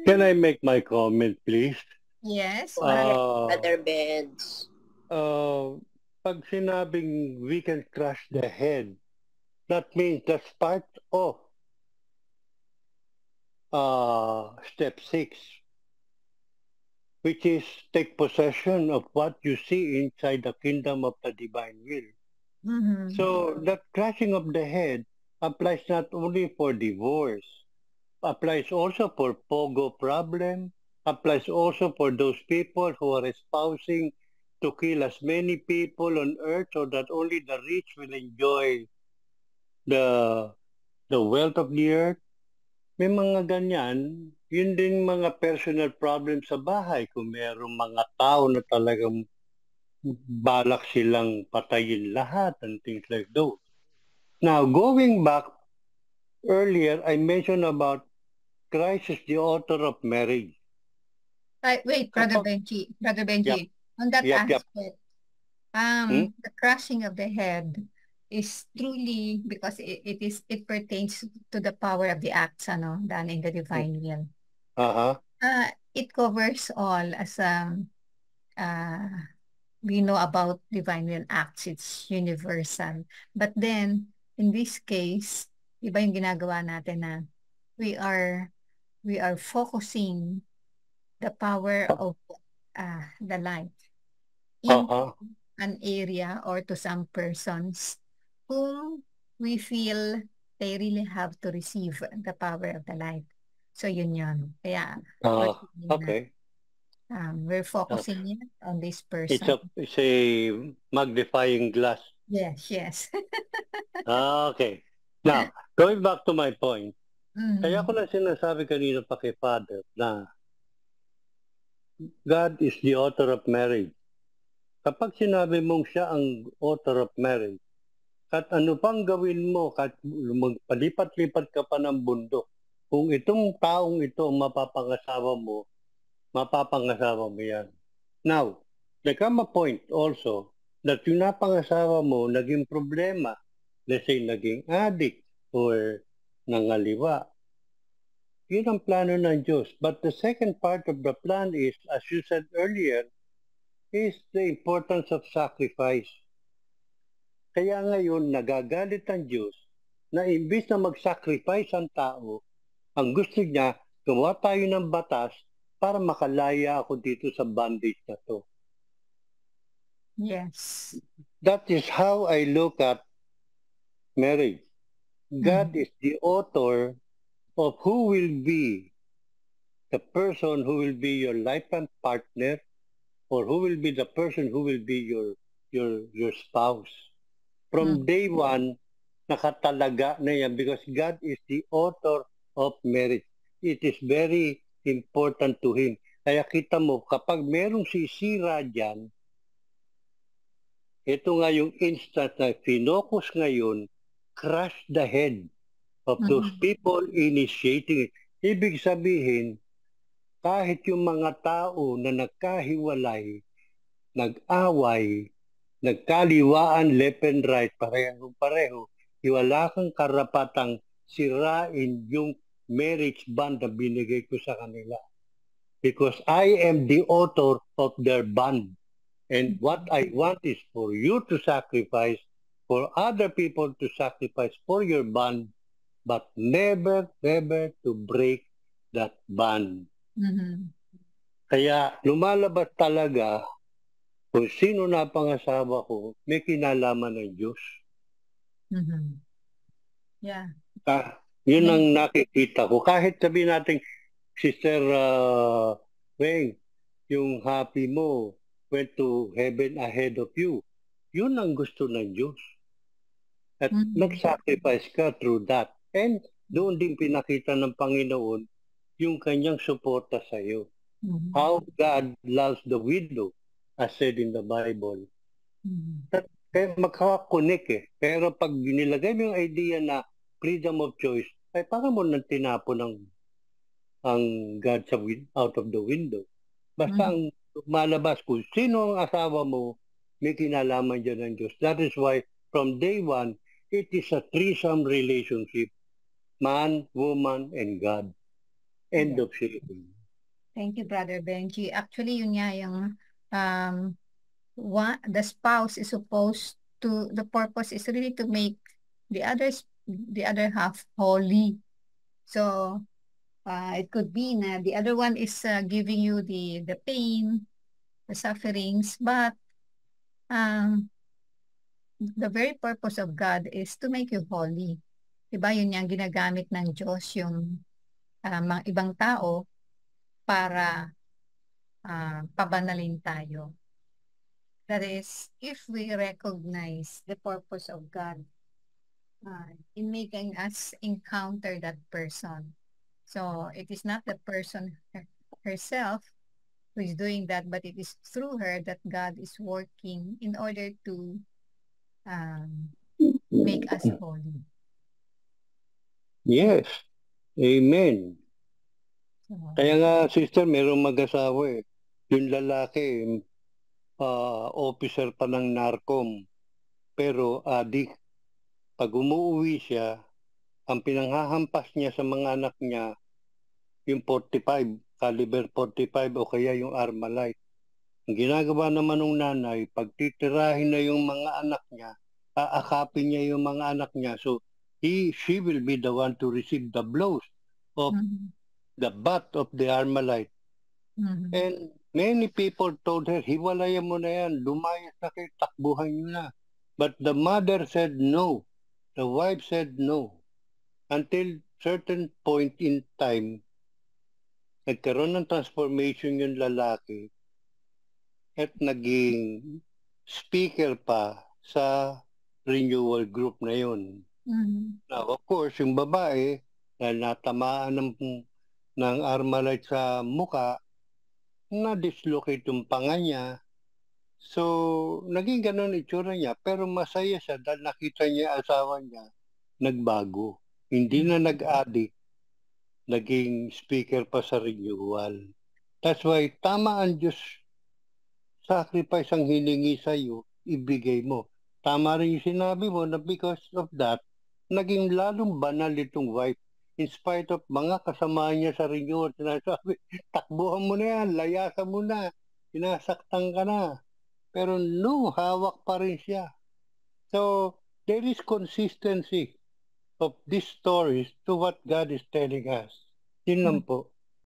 Can I make my comment, please? Yes, Hi, Uh, Brother Benz. uh, Pag sinabing we can crush the head, that means that's part of step 6, which is take possession of what you see inside the kingdom of the divine will. mm-hmm. So that crushing of the head applies not only for divorce, applies also for pogo problem, applies also for those people who are espousing to kill as many people on earth so that only the rich will enjoy the the wealth of the earth. May mga ganyan, yun din mga personal problems sa bahay kung mayroong mga tao na talagang balak silang patayin lahat and things like those. Now, going back earlier, I mentioned about Christ is the author of marriage. Wait, Kapag, Brother yep, Benji, on that yep. aspect, Hmm? the crushing of the head is truly because it pertains to the power of the acts, ano, done in the divine will. Uh-huh. It covers all as uh, we know about divine will acts, it's universal. But then, in this case, iba yung ginagawa natin na we are we are focusing the power of the light in Uh-huh. an area or to some persons whom we feel they really have to receive the power of the light. So yun yun. Kaya we're saying na Okay. we're Uh, focusing it on this it's person. a magnifying glass. Yes, yes. Okay. Now, going back to my point, kaya Mm. ko lang sinasabi kanina pa kay Father na God is the author of marriage. Kapag sinabi mong siya ang author of marriage, at ano pang gawin mo, kahit magpalipat-lipat ka pa ng bundok, kung itong taong ito ang mapapangasawa mo yan. Now, there come a point also that yung napangasawa mo naging problema. Let's say naging addict or nangaliwa. Yun ang plano ng Diyos. But the second part of the plan is, as you said earlier, is the importance of sacrifice. Kaya ngayon, nagagalit ang Diyos na imbis na mag-sacrifice ang tao, ang gusto niya, gawa tayo ng batas para makalaya ako dito sa bondage na to. Yes. That is how I look at marriage. God is the author of who will be the person who will be your lifetime partner or who will be the person who will be your spouse. From day one, nakatalaga na yan because God is the author of marriage. It is very important to Him. Kaya kita mo, kapag merong sisira dyan, ito nga yung instant na finokus ngayon, crush the head of those people initiating it. Ibig sabihin, kahit yung mga tao na nagkahiwalay, nag-away, nagkaliwaan left and right, pareho, wala kang karapatang sirain yung marriage bond na binigay ko sa kanila. Because I am the author of their bond. And what I want is for you to sacrifice, for other people to sacrifice for your bond, but never to break that bond. Mm-hmm. Kaya lumalabas talaga kung sino na pangasawa ko, may kinalaman ng Diyos. Mm-hmm. Yeah. Yun ang nakikita ko. Kahit sabihin natin, Sister Weng, yung happy mo went to heaven ahead of you. Yun ang gusto ng Diyos. At nag-sacrifice ka through that. And doon din pinakita ng Panginoon yung kanyang suporta sa iyo. How God loves the widow, as said in the Bible. Kaya magkakakonek eh. Pero pag nilagay mo yung idea na freedom of choice, ay parang mo nang tinapon ang God out of the window. Basta ang malabas kung sino ang asawa mo, may kinalaman dyan ng Diyos. That is why from day one, it is a threesome relationship. Man, woman, and God. End of sharing. Thank you, Brother Benji. Actually, yun nga yung the spouse is supposed to, the purpose is really to make the other half holy. So, it could be na the other one is giving you the pain, the sufferings, but the very purpose of God is to make you holy. Diba? Yun yung ginagamit ng Diyos, yung mga ibang tao para pabanalin tayo. That is, if we recognize the purpose of God in making us encounter that person. So it is not the person herself who is doing that, but it is through her that God is working in order to make us holy. Yes. Amen. So, Kaya nga, sister, mayroong mag-asawa eh. Yung lalaki, officer pa ng NARCOM, pero adik. Pag umuwi siya, ang pinanghahampas niya sa mga anak niya, yung 45, caliber 45 o kaya yung Armalite. Ang ginagawa naman ng nanay, pag titirahin na yung mga anak niya, aakapin niya yung mga anak niya. So, she will be the one to receive the blows of the butt of the Armalite. And many people told her, hiwalayan mo na yan, lumayas na kayo, takbuhan nyo na. But the mother said no. The wife said no. Until certain point in time, nagkaroon ng transformation yung lalaki at naging speaker pa sa renewal group na yun. Now, of course, yung babae, dahil natamaan ng Armalite sa muka, na-dislocate yung panga niya. So, naging ganun itsura niya. Pero masaya siya dahil nakita niya asawa niya nagbago. Hindi na nag-addict. Naging speaker pa sa renewal. That's why tama ang Diyos. Sacrifice ang hiningi sa iyo, ibigay mo. Tama rin yung sinabi mo na because of that, naging lalong banal itong wife. In spite of mga kasama niya sa renewal, sinasabi, takbuhan mo na yan, layasan mo na, sinasaktan ka na. Pero no, hawak pa rin siya. So, there is consistency of these stories to what God is telling us. Yun lang po.